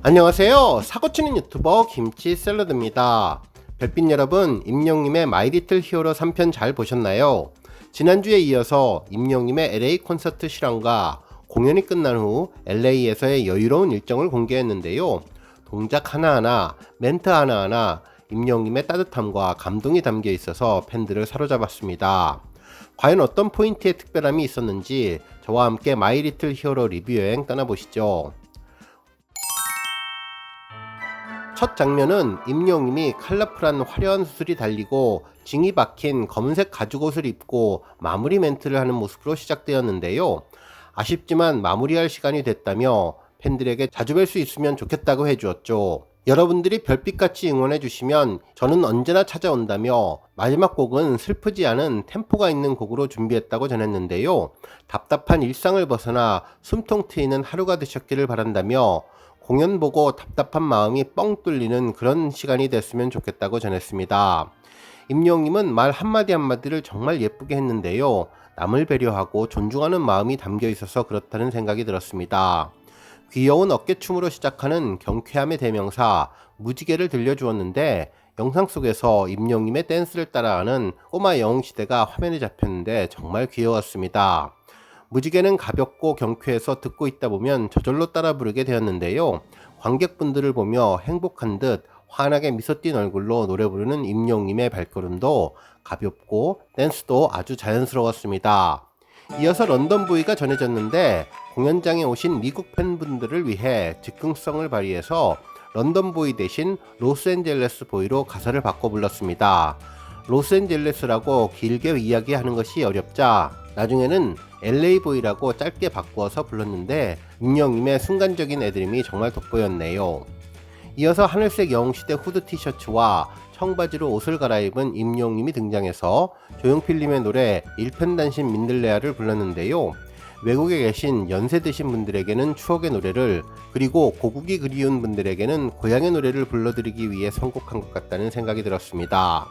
안녕하세요. 사고치는 유튜버 김치샐러드입니다. 별빛 여러분, 임영님의 마이리틀 히어로 3편 잘 보셨나요? 지난주에 이어서 임영님의 LA 콘서트 실황과 공연이 끝난 후 LA에서의 여유로운 일정을 공개했는데요. 동작 하나하나, 멘트 하나하나 임영님의 따뜻함과 감동이 담겨 있어서 팬들을 사로잡았습니다. 과연 어떤 포인트에 특별함이 있었는지 저와 함께 마이리틀 히어로 리뷰 여행 떠나보시죠. 첫 장면은 임영님이 컬러풀한 화려한 수술이 달리고 징이 박힌 검은색 가죽옷을 입고 마무리 멘트를 하는 모습으로 시작되었는데요. 아쉽지만 마무리할 시간이 됐다며 팬들에게 자주 뵐 수 있으면 좋겠다고 해주었죠. 여러분들이 별빛같이 응원해주시면 저는 언제나 찾아온다며 마지막 곡은 슬프지 않은 템포가 있는 곡으로 준비했다고 전했는데요. 답답한 일상을 벗어나 숨통 트이는 하루가 되셨기를 바란다며 공연 보고 답답한 마음이 뻥 뚫리는 그런 시간이 됐으면 좋겠다고 전했습니다. 임영님은 말 한마디 한마디를 정말 예쁘게 했는데요. 남을 배려하고 존중하는 마음이 담겨 있어서 그렇다는 생각이 들었습니다. 귀여운 어깨춤으로 시작하는 경쾌함의 대명사 무지개를 들려주었는데 영상 속에서 임영님의 댄스를 따라하는 꼬마 영웅시대가 화면에 잡혔는데 정말 귀여웠습니다. 무지개는 가볍고 경쾌해서 듣고 있다 보면 저절로 따라 부르게 되었는데요. 관객분들을 보며 행복한 듯 환하게 미소 띈 얼굴로 노래 부르는 임영님의 발걸음도 가볍고 댄스도 아주 자연스러웠습니다. 이어서 런던 부위가 전해졌는데 공연장에 오신 미국 팬분들을 위해 즉흥성을 발휘해서 런던 보이 대신 로스앤젤레스 보이로 가사를 바꿔 불렀습니다. 로스앤젤레스라고 길게 이야기하는 것이 어렵자 나중에는 LA 보이라고 짧게 바꾸어서 불렀는데 임영님의 순간적인 애드림이 정말 돋보였네요. 이어서 하늘색 영웅시대 후드 티셔츠와 청바지로 옷을 갈아입은 임영님이 등장해서 조용필님의 노래 일편단심 민들레아를 불렀는데요. 외국에 계신 연세 드신 분들에게는 추억의 노래를, 그리고 고국이 그리운 분들에게는 고향의 노래를 불러드리기 위해 선곡한 것 같다는 생각이 들었습니다.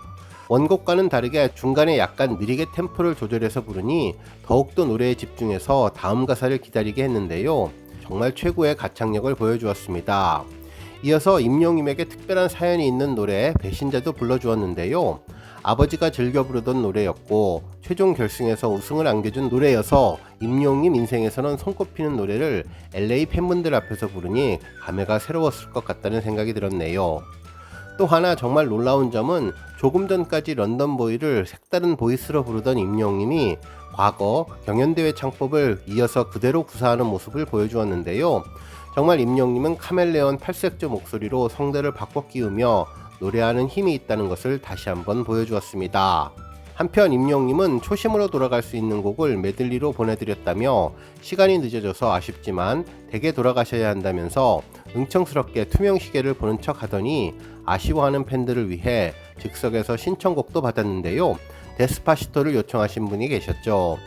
원곡과는 다르게 중간에 약간 느리게 템포를 조절해서 부르니 더욱더 노래에 집중해서 다음 가사를 기다리게 했는데요. 정말 최고의 가창력을 보여주었습니다. 이어서 임영님에게 특별한 사연이 있는 노래 배신자도 불러주었는데요. 아버지가 즐겨 부르던 노래였고 최종 결승에서 우승을 안겨준 노래여서 임영님 인생에서는 손꼽히는 노래를 LA 팬분들 앞에서 부르니 감회가 새로웠을 것 같다는 생각이 들었네요. 또 하나 정말 놀라운 점은 조금 전까지 런던 보이를 색다른 보이스로 부르던 임영님이 과거 경연대회 창법을 이어서 그대로 구사하는 모습을 보여주었는데요. 정말 임영님은 카멜레온 팔색조 목소리로 성대를 바꿔 끼우며 노래하는 힘이 있다는 것을 다시 한번 보여주었습니다. 한편 임영님은 초심으로 돌아갈 수 있는 곡을 메들리로 보내드렸다며 시간이 늦어져서 아쉽지만 댁에 돌아가셔야 한다면서 응청스럽게 투명 시계를 보는 척 하더니 아쉬워하는 팬들을 위해 즉석에서 신청곡도 받았는데요. 데스파시토를 요청하신 분이 계셨죠.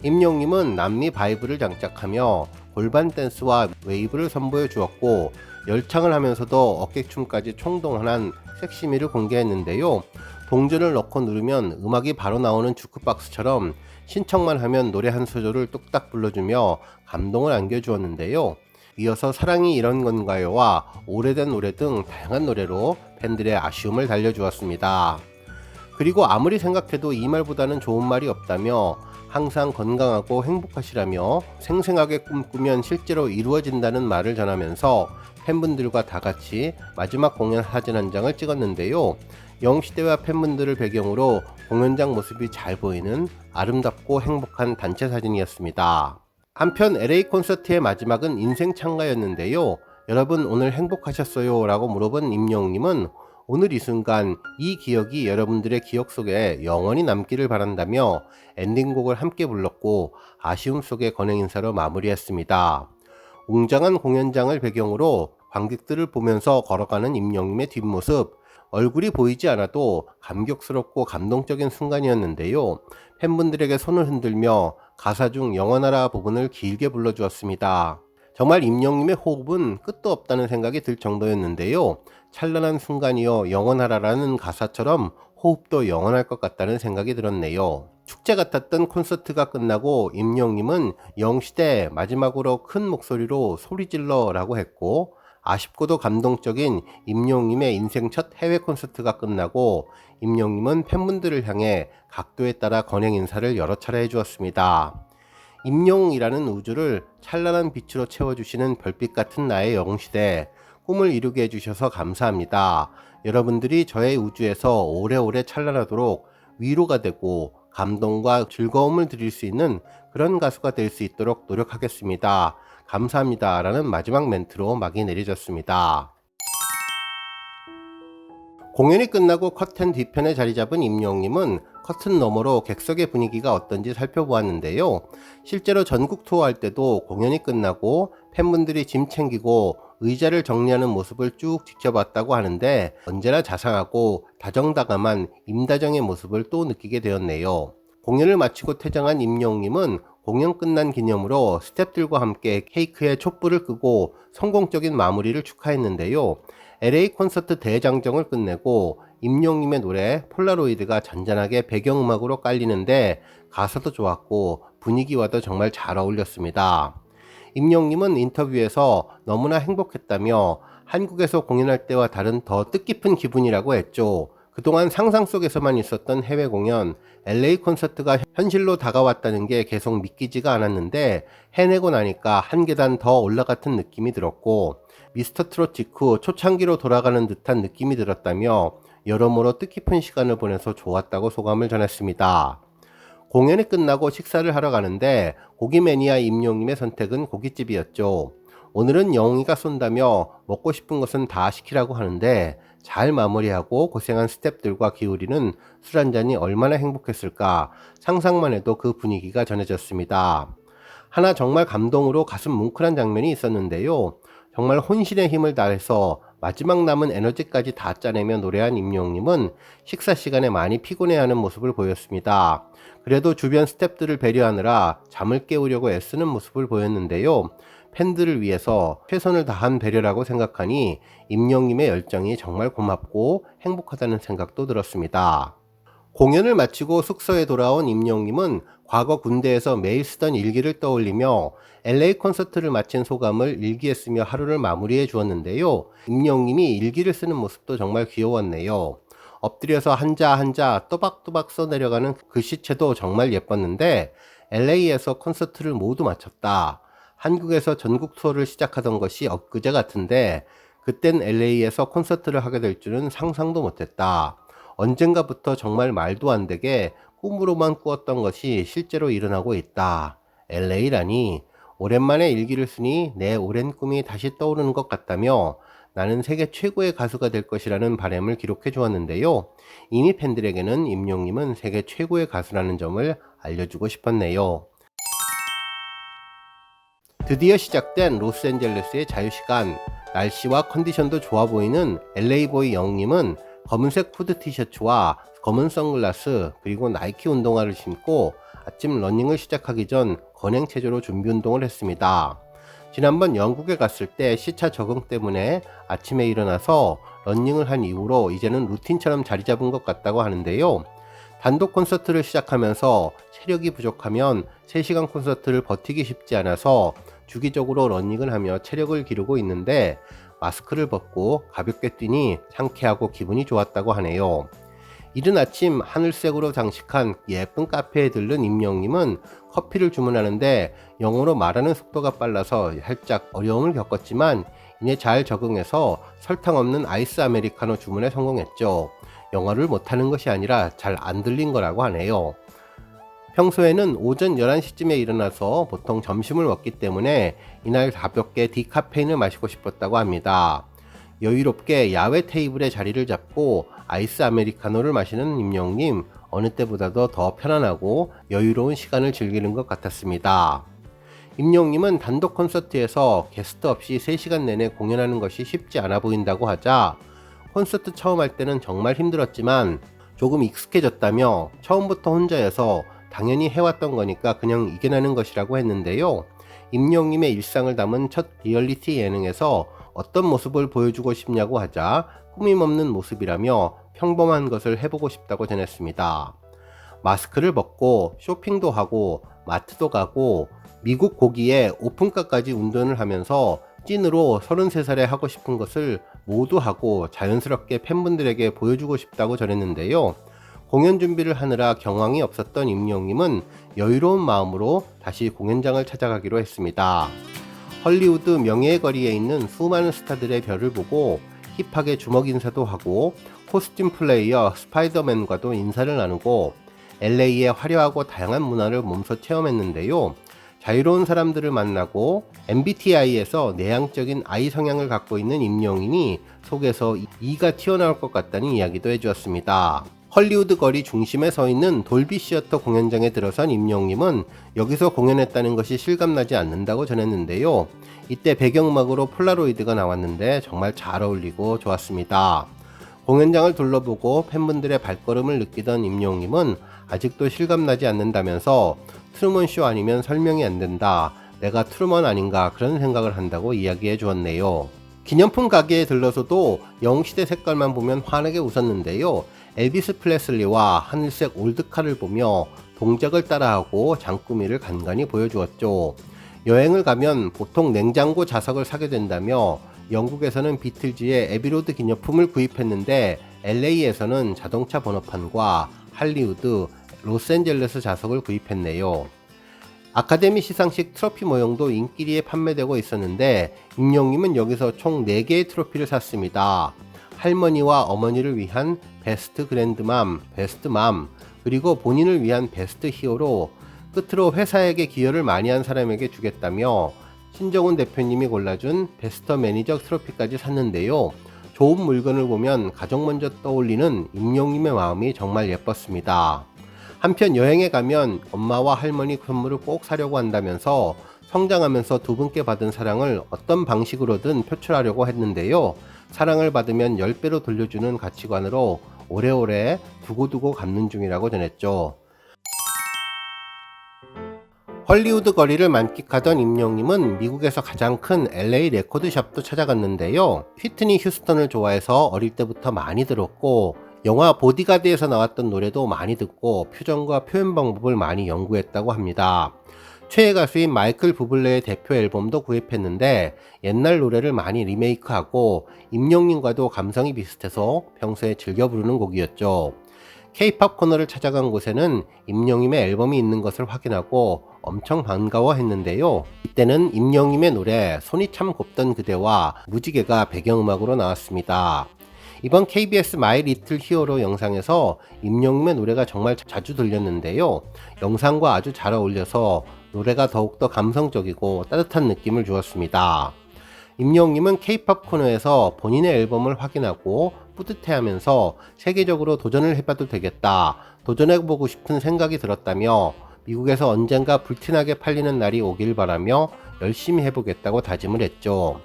임영님은 남미 바이브를 장착하며 골반 댄스와 웨이브를 선보여 주었고 열창을 하면서도 어깨춤까지 총동원한 섹시미를 공개했는데요. 동전을 넣고 누르면 음악이 바로 나오는 주크박스처럼 신청만 하면 노래 한 소절을 뚝딱 불러주며 감동을 안겨주었는데요. 이어서 사랑이 이런 건가요와 오래된 노래 등 다양한 노래로 팬들의 아쉬움을 달려주었습니다. 그리고 아무리 생각해도 이 말보다는 좋은 말이 없다며 항상 건강하고 행복하시라며 생생하게 꿈꾸면 실제로 이루어진다는 말을 전하면서 팬분들과 다 같이 마지막 공연 사진 한 장을 찍었는데요. 영시대와 팬분들을 배경으로 공연장 모습이 잘 보이는 아름답고 행복한 단체 사진이었습니다. 한편 LA 콘서트의 마지막은 인생 참가였는데요. 여러분 오늘 행복하셨어요? 라고 물어본 임영님은 오늘 이 순간 이 기억이 여러분들의 기억 속에 영원히 남기를 바란다며 엔딩곡을 함께 불렀고 아쉬움 속의 건행 인사로 마무리했습니다. 웅장한 공연장을 배경으로 관객들을 보면서 걸어가는 임영님의 뒷모습, 얼굴이 보이지 않아도 감격스럽고 감동적인 순간이었는데요. 팬분들에게 손을 흔들며 가사 중 영원하라 부분을 길게 불러주었습니다. 정말 임영님의 호흡은 끝도 없다는 생각이 들 정도였는데요. 찬란한 순간이여 영원하라라는 가사처럼 호흡도 영원할 것 같다는 생각이 들었네요. 축제 같았던 콘서트가 끝나고 임영님은 영시대 마지막으로 큰 목소리로 소리 질러 라고 했고 아쉽고도 감동적인 임영웅님의 인생 첫 해외 콘서트가 끝나고 임영웅님은 팬분들을 향해 각도에 따라 건행 인사를 여러 차례 해주었습니다. 임영웅이라는 우주를 찬란한 빛으로 채워주시는 별빛 같은 나의 영웅시대, 꿈을 이루게 해주셔서 감사합니다. 여러분들이 저의 우주에서 오래오래 찬란하도록 위로가 되고 감동과 즐거움을 드릴 수 있는 그런 가수가 될 수 있도록 노력하겠습니다. 감사합니다. 라는 마지막 멘트로 막이 내려졌습니다. 공연이 끝나고 커튼 뒤편에 자리 잡은 임영웅님은 커튼 너머로 객석의 분위기가 어떤지 살펴보았는데요. 실제로 전국 투어할 때도 공연이 끝나고 팬분들이 짐 챙기고 의자를 정리하는 모습을 쭉 지켜봤다고 하는데 언제나 자상하고 다정다감한 임다정의 모습을 또 느끼게 되었네요. 공연을 마치고 퇴장한 임영웅님은 공연 끝난 기념으로 스태프들과 함께 케이크에 촛불을 끄고 성공적인 마무리를 축하했는데요. LA 콘서트 대장정을 끝내고 임영웅님의 노래 폴라로이드가 잔잔하게 배경음악으로 깔리는데 가사도 좋았고 분위기와도 정말 잘 어울렸습니다. 임영웅님은 인터뷰에서 너무나 행복했다며 한국에서 공연할 때와 다른 더 뜻깊은 기분이라고 했죠. 그동안 상상 속에서만 있었던 해외 공연, LA 콘서트가 현실로 다가왔다는 게 계속 믿기지가 않았는데 해내고 나니까 한 계단 더 올라갔던 느낌이 들었고 미스터 트롯 직후 초창기로 돌아가는 듯한 느낌이 들었다며 여러모로 뜻깊은 시간을 보내서 좋았다고 소감을 전했습니다. 공연이 끝나고 식사를 하러 가는데 고기 매니아 임영웅님의 선택은 고깃집이었죠. 오늘은 영웅이가 쏜다며 먹고 싶은 것은 다 시키라고 하는데 잘 마무리하고 고생한 스태프들과 기울이는 술 한잔이 얼마나 행복했을까 상상만 해도 그 분위기가 전해졌습니다. 하나 정말 감동으로 가슴 뭉클한 장면이 있었는데요. 정말 혼신의 힘을 다해서 마지막 남은 에너지까지 다 짜내며 노래한 임영웅님은 식사 시간에 많이 피곤해하는 모습을 보였습니다. 그래도 주변 스태프들을 배려하느라 잠을 깨우려고 애쓰는 모습을 보였는데요. 팬들을 위해서 최선을 다한 배려라고 생각하니 임영웅님의 열정이 정말 고맙고 행복하다는 생각도 들었습니다. 공연을 마치고 숙소에 돌아온 임영웅님은 과거 군대에서 매일 쓰던 일기를 떠올리며 LA 콘서트를 마친 소감을 일기에 쓰며 하루를 마무리해 주었는데요. 임영웅님이 일기를 쓰는 모습도 정말 귀여웠네요. 엎드려서 한자 한자 또박또박 써내려가는 글씨체도 정말 예뻤는데 LA에서 콘서트를 모두 마쳤다. 한국에서 전국 투어를 시작하던 것이 엊그제 같은데 그땐 LA에서 콘서트를 하게 될 줄은 상상도 못했다. 언젠가부터 정말 말도 안 되게 꿈으로만 꾸었던 것이 실제로 일어나고 있다. LA라니 오랜만에 일기를 쓰니 내 오랜 꿈이 다시 떠오르는 것 같다며 나는 세계 최고의 가수가 될 것이라는 바람을 기록해 주었는데요. 이미 팬들에게는 임영웅님은 세계 최고의 가수라는 점을 알려주고 싶었네요. 드디어 시작된 로스앤젤레스의 자유시간, 날씨와 컨디션도 좋아 보이는 LA보이 영웅님은 검은색 후드 티셔츠와 검은 선글라스 그리고 나이키 운동화를 신고 아침 러닝을 시작하기 전 건행 체조로 준비 운동을 했습니다. 지난번 영국에 갔을 때 시차 적응 때문에 아침에 일어나서 러닝을 한 이후로 이제는 루틴처럼 자리 잡은 것 같다고 하는데요. 단독 콘서트를 시작하면서 체력이 부족하면 3시간 콘서트를 버티기 쉽지 않아서 주기적으로 러닝을 하며 체력을 기르고 있는데 마스크를 벗고 가볍게 뛰니 상쾌하고 기분이 좋았다고 하네요. 이른 아침 하늘색으로 장식한 예쁜 카페에 들른 임영웅님은 커피를 주문하는데 영어로 말하는 속도가 빨라서 살짝 어려움을 겪었지만 이내 잘 적응해서 설탕 없는 아이스 아메리카노 주문에 성공했죠. 영어를 못하는 것이 아니라 잘 안 들린 거라고 하네요. 평소에는 오전 11시쯤에 일어나서 보통 점심을 먹기 때문에 이날 가볍게 디카페인을 마시고 싶었다고 합니다. 여유롭게 야외 테이블에 자리를 잡고 아이스 아메리카노를 마시는 임영웅님, 어느 때보다도 더 편안하고 여유로운 시간을 즐기는 것 같았습니다. 임영웅님은 단독 콘서트에서 게스트 없이 3시간 내내 공연하는 것이 쉽지 않아 보인다고 하자 콘서트 처음 할 때는 정말 힘들었지만 조금 익숙해졌다며 처음부터 혼자여서 당연히 해왔던 거니까 그냥 이겨내는 것이라고 했는데요. 임영웅님의 일상을 담은 첫 리얼리티 예능에서 어떤 모습을 보여주고 싶냐고 하자 꾸밈없는 모습이라며 평범한 것을 해보고 싶다고 전했습니다. 마스크를 벗고 쇼핑도 하고 마트도 가고 미국 고기에 오픈카까지 운전을 하면서 찐으로 33살에 하고 싶은 것을 모두 하고 자연스럽게 팬분들에게 보여주고 싶다고 전했는데요. 공연 준비를 하느라 경황이 없었던 임영웅님은 여유로운 마음으로 다시 공연장을 찾아가기로 했습니다. 헐리우드 명예의 거리에 있는 수많은 스타들의 별을 보고 힙하게 주먹 인사도 하고 코스튬 플레이어 스파이더맨과도 인사를 나누고 LA의 화려하고 다양한 문화를 몸소 체험했는데요. 자유로운 사람들을 만나고 MBTI에서 내향적인 I 성향을 갖고 있는 임영웅이 속에서 E가 튀어나올 것 같다는 이야기도 해주었습니다. 헐리우드 거리 중심에 서 있는 돌비 시어터 공연장에 들어선 임영웅님은 여기서 공연했다는 것이 실감나지 않는다고 전했는데요. 이때 배경음악으로 폴라로이드가 나왔는데 정말 잘 어울리고 좋았습니다. 공연장을 둘러보고 팬분들의 발걸음을 느끼던 임영웅님은 아직도 실감나지 않는다면서 트루먼쇼 아니면 설명이 안 된다. 내가 트루먼 아닌가 그런 생각을 한다고 이야기해 주었네요. 기념품 가게에 들러서도 영웅시대 색깔만 보면 환하게 웃었는데요. 엘비스 프레슬리와 하늘색 올드카를 보며 동작을 따라하고 장꾸미를 간간히 보여주었죠. 여행을 가면 보통 냉장고 자석을 사게 된다며 영국에서는 비틀즈의 에비로드 기념품을 구입했는데 LA에서는 자동차 번호판과 할리우드, 로스앤젤레스 자석을 구입했네요. 아카데미 시상식 트로피 모형도 인기리에 판매되고 있었는데 임영웅님은 여기서 총 4개의 트로피를 샀습니다. 할머니와 어머니를 위한 베스트 그랜드맘, 베스트맘, 그리고 본인을 위한 베스트 히어로, 끝으로 회사에게 기여를 많이 한 사람에게 주겠다며 신정훈 대표님이 골라준 베스트 매니저 트로피까지 샀는데요. 좋은 물건을 보면 가장 먼저 떠올리는 임영웅님의 마음이 정말 예뻤습니다. 한편 여행에 가면 엄마와 할머니 선물을 꼭 사려고 한다면서 성장하면서 두 분께 받은 사랑을 어떤 방식으로든 표출하려고 했는데요. 사랑을 받으면 10배로 돌려주는 가치관으로 오래오래 두고두고 갚는 중이라고 전했죠. 헐리우드 거리를 만끽하던 임영웅님은 미국에서 가장 큰 LA 레코드샵도 찾아갔는데요. 휘트니 휴스턴을 좋아해서 어릴 때부터 많이 들었고 영화 보디가드에서 나왔던 노래도 많이 듣고 표정과 표현 방법을 많이 연구했다고 합니다. 최애 가수인 마이클 부블레의 대표 앨범도 구입했는데 옛날 노래를 많이 리메이크하고 임영웅님과도 감성이 비슷해서 평소에 즐겨 부르는 곡이었죠. K-팝 코너를 찾아간 곳에는 임영웅님의 앨범이 있는 것을 확인하고 엄청 반가워했는데요. 이때는 임영웅님의 노래 손이 참 곱던 그대와 무지개가 배경음악으로 나왔습니다. 이번 KBS 마이 리틀 히어로 영상에서 임영웅님의 노래가 정말 자주 들렸는데요. 영상과 아주 잘 어울려서 노래가 더욱더 감성적이고 따뜻한 느낌을 주었습니다. 임영웅님은 K-팝 코너에서 본인의 앨범을 확인하고 뿌듯해하면서 세계적으로 도전을 해봐도 되겠다, 도전해보고 싶은 생각이 들었다며 미국에서 언젠가 불티나게 팔리는 날이 오길 바라며 열심히 해보겠다고 다짐을 했죠.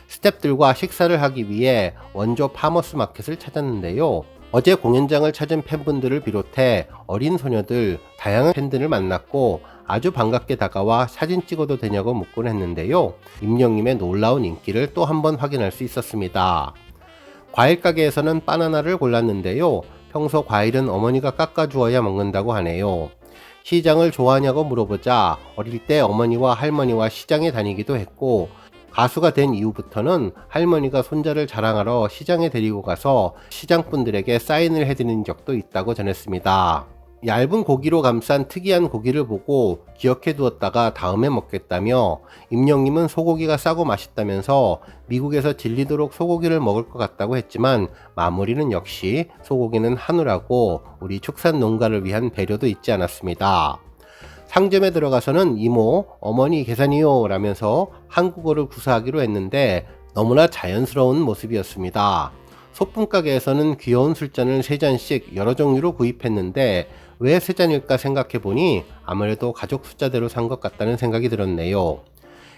스태프들과 식사를 하기 위해 원조 파머스 마켓을 찾았는데요. 어제 공연장을 찾은 팬분들을 비롯해 어린 소녀들, 다양한 팬들을 만났고 아주 반갑게 다가와 사진 찍어도 되냐고 묻곤 했는데요. 임영웅님의 놀라운 인기를 또 한 번 확인할 수 있었습니다. 과일 가게에서는 바나나를 골랐는데요. 평소 과일은 어머니가 깎아주어야 먹는다고 하네요. 시장을 좋아하냐고 물어보자 어릴 때 어머니와 할머니와 시장에 다니기도 했고 가수가 된 이후부터는 할머니가 손자를 자랑하러 시장에 데리고 가서 시장분들에게 사인을 해드린 적도 있다고 전했습니다. 얇은 고기로 감싼 특이한 고기를 보고 기억해 두었다가 다음에 먹겠다며 임영웅님은 소고기가 싸고 맛있다면서 미국에서 질리도록 소고기를 먹을 것 같다고 했지만 마무리는 역시 소고기는 한우라고 우리 축산 농가를 위한 배려도 잊지 않았습니다. 상점에 들어가서는 이모, 어머니 계산이요 라면서 한국어를 구사하기로 했는데 너무나 자연스러운 모습이었습니다. 소품 가게에서는 귀여운 술잔을 3잔씩 여러 종류로 구입했는데 왜 3잔일까 생각해보니 아무래도 가족 숫자대로 산 것 같다는 생각이 들었네요.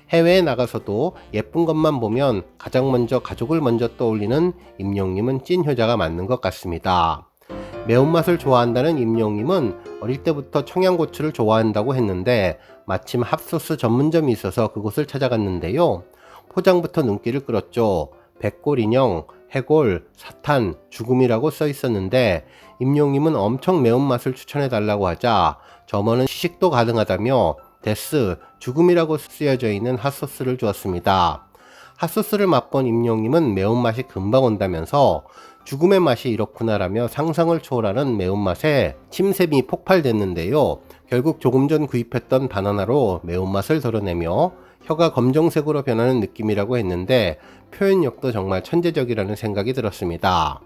해외에 나가서도 예쁜 것만 보면 가장 먼저 가족을 먼저 떠올리는 임영웅님은 찐 효자가 맞는 것 같습니다. 매운맛을 좋아한다는 임영웅님은 어릴 때부터 청양고추를 좋아한다고 했는데 마침 핫소스 전문점이 있어서 그곳을 찾아갔는데요. 포장부터 눈길을 끌었죠. 백골 인형, 해골, 사탄, 죽음이라고 써 있었는데 임영웅님은 엄청 매운맛을 추천해달라고 하자 점원은 시식도 가능하다며 데스, 죽음이라고 쓰여져 있는 핫소스를 주었습니다. 핫소스를 맛본 임영님은 매운맛이 금방 온다면서 죽음의 맛이 이렇구나라며 상상을 초월하는 매운맛에 침샘이 폭발됐는데요. 결국 조금 전 구입했던 바나나로 매운맛을 덜어내며 혀가 검정색으로 변하는 느낌이라고 했는데 표현력도 정말 천재적이라는 생각이 들었습니다.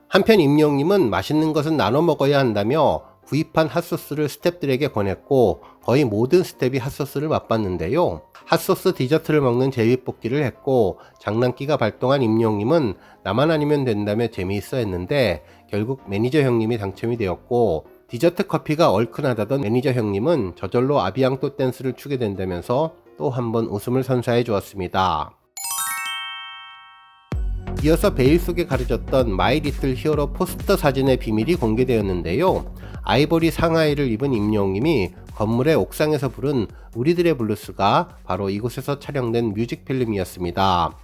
한편 임영님은 맛있는 것은 나눠 먹어야 한다며 구입한 핫소스를 스태프들에게 권했고 거의 모든 스태프이 핫소스를 맛봤는데요. 핫소스 디저트를 먹는 제비뽑기를 했고 장난기가 발동한 임영님은 나만 아니면 된다며 재미있어 했는데 결국 매니저 형님이 당첨이 되었고 디저트 커피가 얼큰하다던 매니저 형님은 저절로 아비앙또 댄스를 추게 된다면서 또 한 번 웃음을 선사해 주었습니다. 이어서 베일 속에 가려졌던 마이 리틀 히어로 포스터 사진의 비밀이 공개되었는데요. 아이보리 상하이를 입은 임영웅님이 건물의 옥상에서 부른 우리들의 블루스가 바로 이곳에서 촬영된 뮤직필름이었습니다.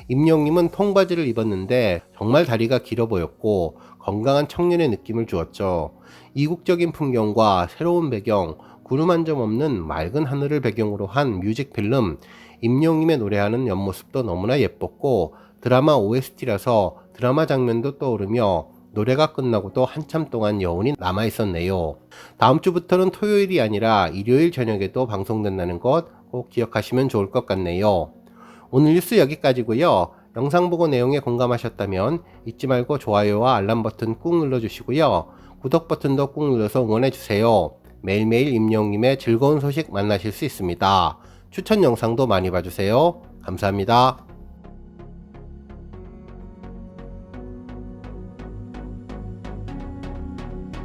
임영웅님은 통바지를 입었는데 정말 다리가 길어 보였고 건강한 청년의 느낌을 주었죠. 이국적인 풍경과 새로운 배경, 구름 한 점 없는 맑은 하늘을 배경으로 한 뮤직필름, 임영웅님의 노래하는 옆모습도 너무나 예뻤고 드라마 OST라서 드라마 장면도 떠오르며 노래가 끝나고도 한참 동안 여운이 남아 있었네요. 다음 주부터는 토요일이 아니라 일요일 저녁에도 방송된다는 것 꼭 기억하시면 좋을 것 같네요. 오늘 뉴스 여기까지고요. 영상 보고 내용에 공감하셨다면 잊지 말고 좋아요와 알람 버튼 꾹 눌러주시고요. 구독 버튼도 꾹 눌러서 응원해주세요. 매일매일 임영웅님의 즐거운 소식 만나실 수 있습니다. 추천 영상도 많이 봐주세요. 감사합니다.